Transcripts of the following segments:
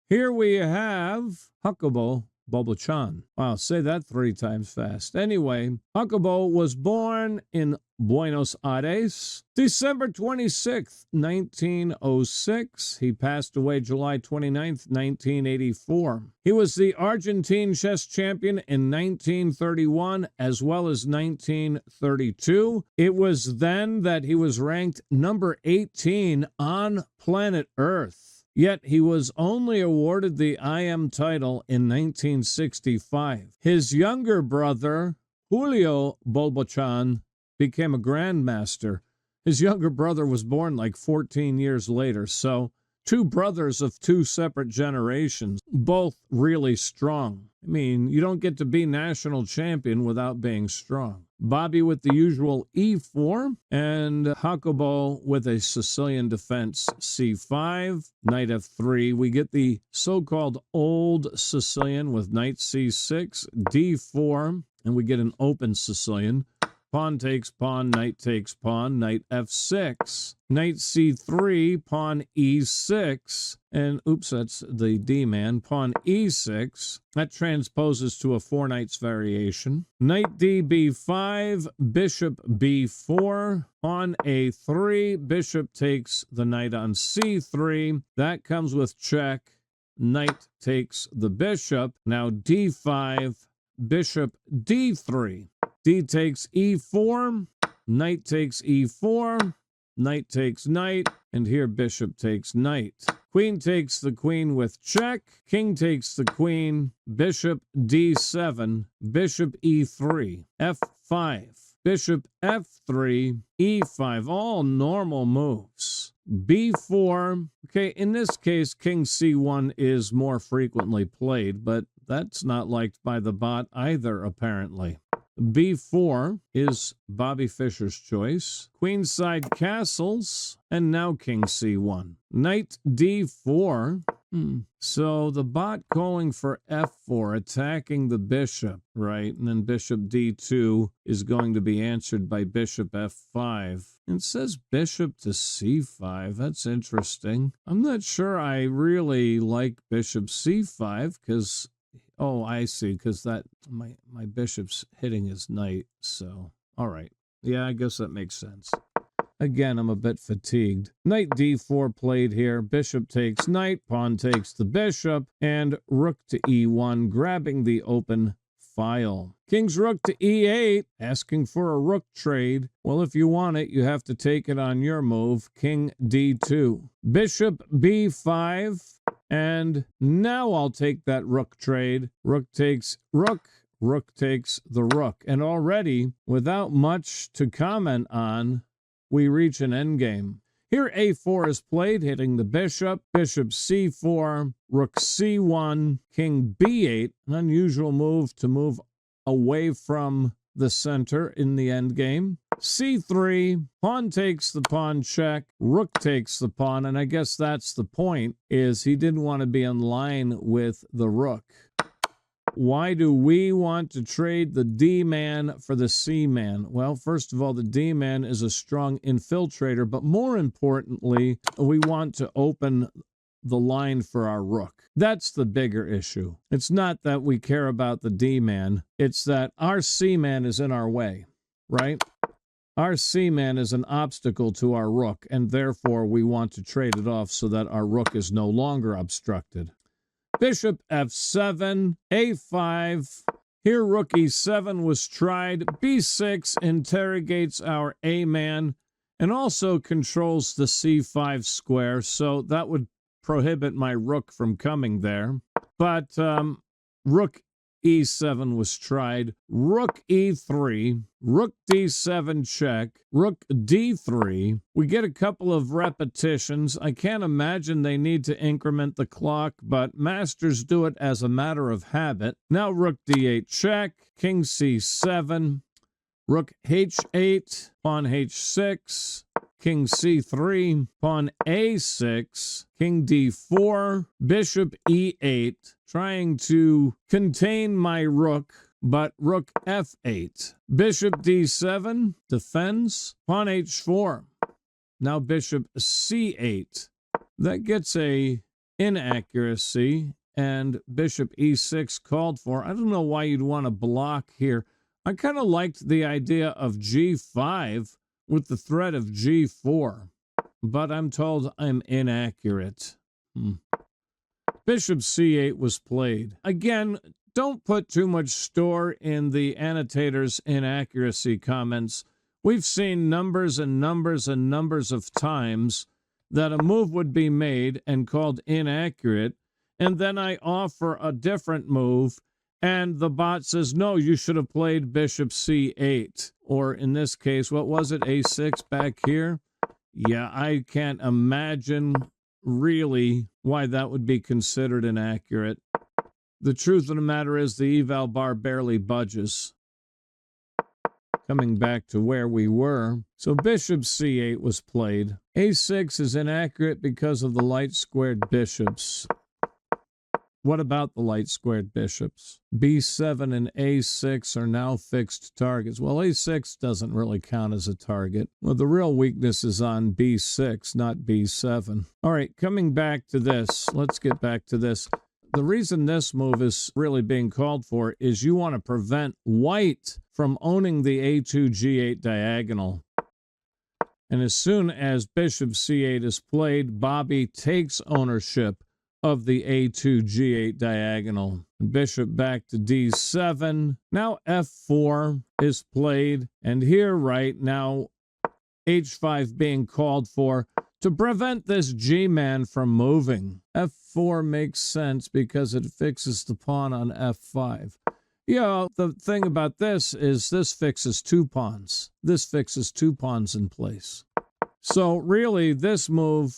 Here we have Jácobo Bolbochán. Wow, say that 3 times fast. Anyway, Jácobo was born in Buenos Aires, December 26th, 1906. He passed away July 29th, 1984. He was the Argentine chess champion in 1931 as well as 1932. It was then that he was ranked number 18 on planet Earth. Yet he was only awarded the IM title in 1965. His younger brother, Julio Bolbochán, became a grandmaster. His younger brother was born like 14 years later, so 2 brothers of 2 separate generations, both really strong. I mean, you don't get to be national champion without being strong. Bobby with the usual e4, and Jácobo with a Sicilian defense c5, knight f3. We get the so-called old Sicilian with knight c6, d4, and we get an open Sicilian. Pawn takes pawn, knight takes pawn, knight f6, knight c3, pawn e6, and oops, that's the d-man, pawn e6. That transposes to a 4 knights variation. Knight d b5, bishop b4, pawn a3, bishop takes the knight on c3. That comes with check. Knight takes the bishop. Now d5, bishop d3. D takes e4, knight takes e4, knight takes knight, and here bishop takes knight. Queen takes the queen with check, king takes the queen, bishop d7, bishop e3, f5, bishop f3, e5, all normal moves. b4, okay, in this case, king c1 is more frequently played, but that's not liked by the bot either, apparently. b4 is Bobby Fischer's choice. Queenside castles, and now king c1. Knight d4. So the bot going for f4, attacking the bishop, right? And then bishop d2 is going to be answered by bishop f5. It says bishop to c5. That's interesting. I'm not sure I really like bishop c5 because... Oh, I see, because that my bishop's hitting his knight, so all right. Yeah, I guess that makes sense. Again, I'm a bit fatigued. Knight d4 played here. Bishop takes knight, pawn takes the bishop, and rook to e1, grabbing the open file. King's rook to e8, asking for a rook trade. Well, if you want it, you have to take it on your move. King d2. Bishop b5. And now I'll take that rook trade. Rook takes rook, rook takes the rook. And already, without much to comment on, we reach an endgame. Here a4 is played, hitting the bishop, bishop c4, rook c1, king b8, an unusual move to move away from the center in the endgame. c3, pawn takes the pawn check, rook takes the pawn, and I guess that's the point, is he didn't want to be in line with the rook. Why do we want to trade the D-man for the C-man? Well, first of all, the D-man is a strong infiltrator, but more importantly, we want to open the line for our rook. That's the bigger issue. It's not that we care about the D-man, it's that our C-man is in our way, right? Our C-man is an obstacle to our rook, and therefore we want to trade it off so that our rook is no longer obstructed. Bishop f7, a5. Here rook e7 was tried. b6 interrogates our a-man and also controls the c5 square, so that would prohibit my rook from coming there. But rook e7 was tried. Rook e3, rook d7 check, rook d3. We get a couple of repetitions. I can't imagine they need to increment the clock, but masters do it as a matter of habit. Now rook d8 check, king c7, rook h8, pawn h6, king c3, pawn a6, king d4, bishop e8, trying to contain my rook, but rook f8. Bishop d7 defends, pawn h4. Now bishop c8. That gets a inaccuracy, and bishop e6 called for. I don't know why you'd want to block here. I kind of liked the idea of g5 with the threat of g4, but I'm told I'm inaccurate. Bishop c8 was played. Again, don't put too much store in the annotator's inaccuracy comments. We've seen numbers and numbers and numbers of times that a move would be made and called inaccurate, and then I offer a different move, and the bot says, no, you should have played bishop c8. Or in this case, what was it, a6 back here? Yeah, I can't imagine really why that would be considered inaccurate. The truth of the matter is the eval bar barely budges. Coming back to where we were. So bishop c8 was played. a6 is inaccurate because of the light squared bishops. What about the light squared bishops? b7 and a6 are now fixed targets. Well, a6 doesn't really count as a target. Well, the real weakness is on b6, not b7. All right, coming back to this. Let's get back to this. The reason this move is really being called for is you want to prevent white from owning the a2 g8 diagonal. And as soon as bishop c8 is played, Bobby takes ownership of the a2 g8 diagonal. Bishop back to d7. Now f4 is played, and here right now h5 being called for to prevent this g-man from moving. f4 makes sense because it fixes the pawn on f5. Yeah, the thing about this is this fixes two pawns. This fixes two pawns in place. So really, this move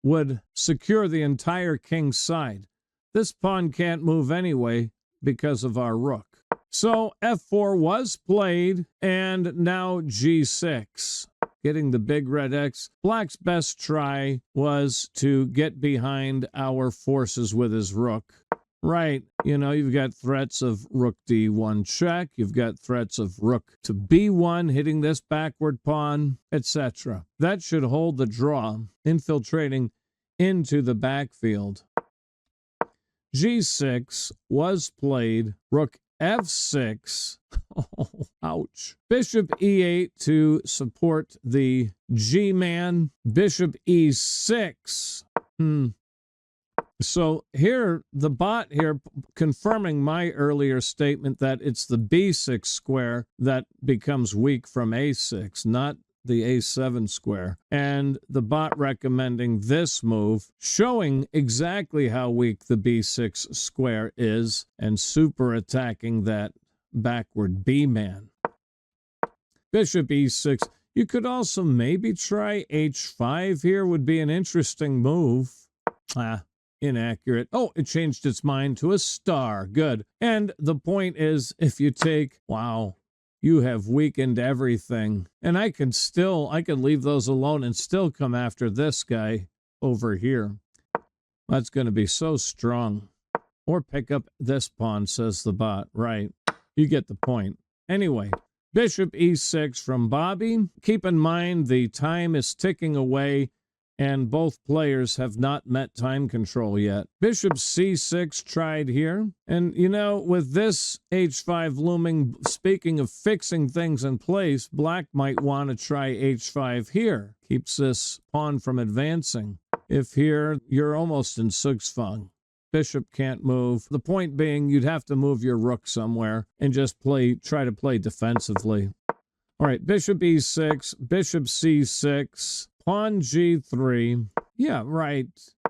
would secure the entire king's side. This pawn can't move anyway because of our rook. So f4 was played, and now g6. Getting the big red X. Black's best try was to get behind our forces with his rook. Right, you know, you've got threats of rook d1 check, you've got threats of rook to b1 hitting this backward pawn, etc. That should hold the draw, infiltrating into the backfield. g6 was played, rook f6. Oh, ouch. Bishop e8 to support the g-man. Bishop e6. So here, the bot here confirming my earlier statement that it's the b6 square that becomes weak from a6, not the a7 square. And the bot recommending this move, showing exactly how weak the b6 square is and super attacking that backward b-man. Bishop e6. You could also maybe try h5 here, would be an interesting move. Inaccurate. Oh, it changed its mind to a star. Good. And the point is, if you take, wow, you have weakened everything. And I can leave those alone and still come after this guy over here. That's going to be so strong. Or pick up this pawn, says the bot. Right. You get the point. Anyway, bishop e6 from Bobby. Keep in mind the time is ticking away, and both players have not met time control yet. Bishop c6 tried here. And, you know, with this h5 looming, speaking of fixing things in place, black might want to try h5 here. Keeps this pawn from advancing. If here, you're almost in Zugzwang. Bishop can't move. The point being, you'd have to move your rook somewhere and just try to play defensively. All right, bishop e6, bishop c6, pawn g3. Yeah, right.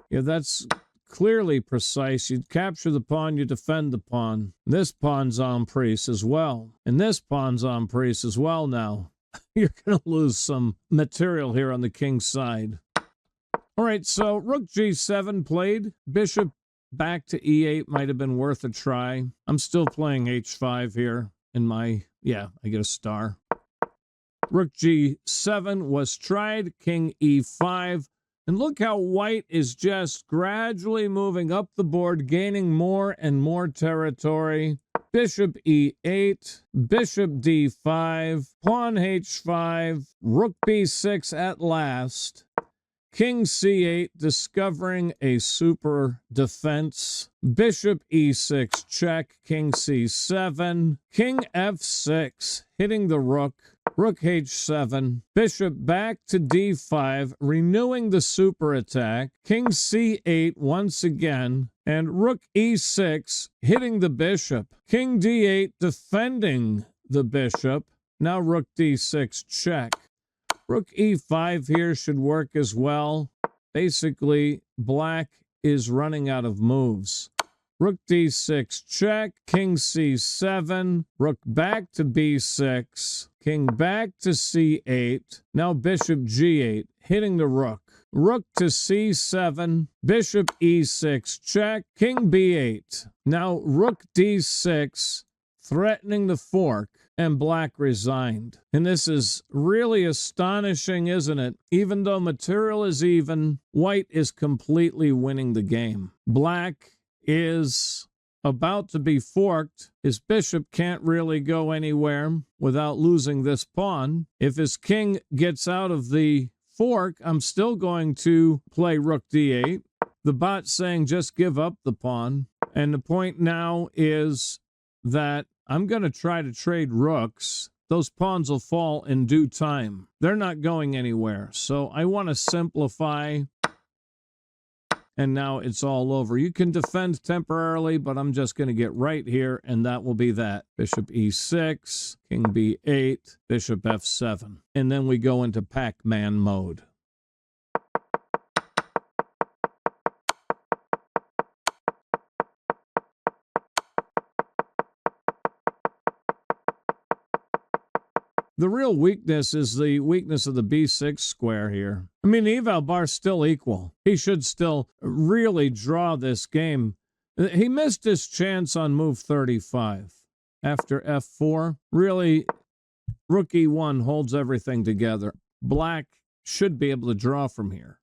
Yeah, that's clearly precise. You capture the pawn, you defend the pawn. This pawn's en prise as well. And this pawn's en prise as well now. You're going to lose some material here on the king's side. All right, so rook g7 played. Bishop back to e8 might have been worth a try. I'm still playing h5 here in my, I get a star. Rook g7 was tried, king e5, and look how white is just gradually moving up the board, gaining more and more territory. Bishop e8, bishop d5, pawn h5, rook b6 at last. King c8, discovering a super defense. Bishop e6 check, king c7, king f6, hitting the rook. Rook h7, bishop back to d5, renewing the super attack. King c8 once again, and rook e6, hitting the bishop. King d8, defending the bishop. Now rook d6 check. Rook e5 here should work as well. Basically, black is running out of moves. Rook d6 check, king c7, rook back to b6, king back to c8, now bishop g8, hitting the rook. Rook to c7, bishop e6 check, king b8. Now rook d6, threatening the fork, and black resigned. And this is really astonishing, isn't it? Even though material is even, white is completely winning the game. Black is about to be forked. His bishop can't really go anywhere without losing this pawn. If his king gets out of the fork, I'm still going to play rook d8. The bot's saying just give up the pawn. And the point now is that I'm going to try to trade rooks. Those pawns will fall in due time. They're not going anywhere. So I want to simplify. And now it's all over. You can defend temporarily, but I'm just going to get right here, and that will be that. Bishop e6, king b8, bishop f7. And then we go into Pac-Man mode. The real weakness is the weakness of the b6 square here. I mean, the eval bar's still equal. He should still really draw this game. He missed his chance on move 35. After f4, really, rook e1 holds everything together. Black should be able to draw from here.